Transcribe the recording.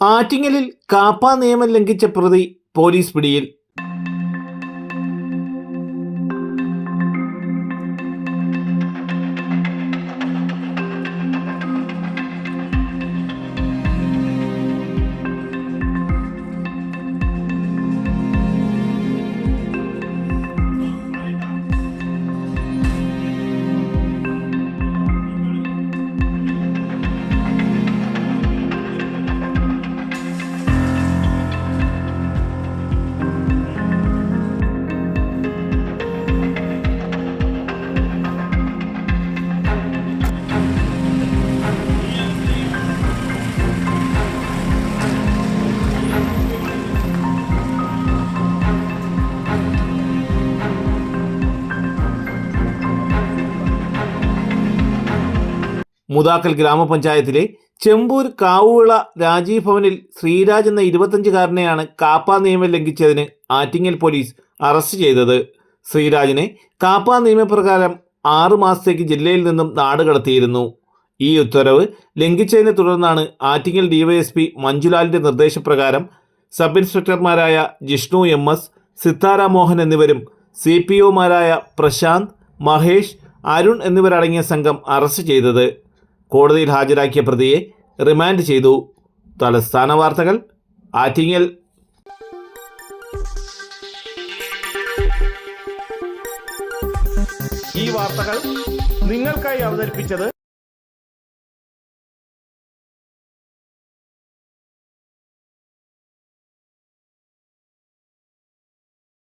ആറ്റിങ്ങലിൽ കാപ്പ നിയമം ലംഘിച്ച പ്രതി പോലീസ് പിടിയിൽ. മുതാക്കൽ ഗ്രാമപഞ്ചായത്തിലെ ചെമ്പൂർ കാവുവിള രാജീവ് ഭവനിൽ ശ്രീരാജ് എന്ന 25-കാരനെയാണ് കാപ്പ നിയമം ലംഘിച്ചതിന് ആറ്റിങ്ങൽ പോലീസ് അറസ്റ്റ് ചെയ്തത്. ശ്രീരാജിനെ കാപ്പ നിയമപ്രകാരം 6 മാസത്തേക്ക് ജില്ലയിൽ നിന്നും നാടുകടത്തിയിരുന്നു. ഈ ഉത്തരവ് ലംഘിച്ചതിനെ തുടർന്നാണ് ആറ്റിങ്ങൽ ഡിവൈഎസ്പി മഞ്ജുലാലിന്റെ നിർദ്ദേശപ്രകാരം സബ് ഇൻസ്പെക്ടർമാരായ ജിഷ്ണു MS, സിത്താര മോഹൻ എന്നിവരും CPOമാരായ പ്രശാന്ത്, മഹേഷ്, അരുൺ എന്നിവരടങ്ങിയ സംഘം അറസ്റ്റ് ചെയ്തത്. കോടതിയിൽ ഹാജരാക്കിയ പ്രതിയെ റിമാൻഡ് ചെയ്തു. തലസ്ഥാന വാർത്തകൾ, ആറ്റിങ്ങൽ. ഈ വാർത്തകൾ നിങ്ങൾക്കായി അവതരിപ്പിച്ചത്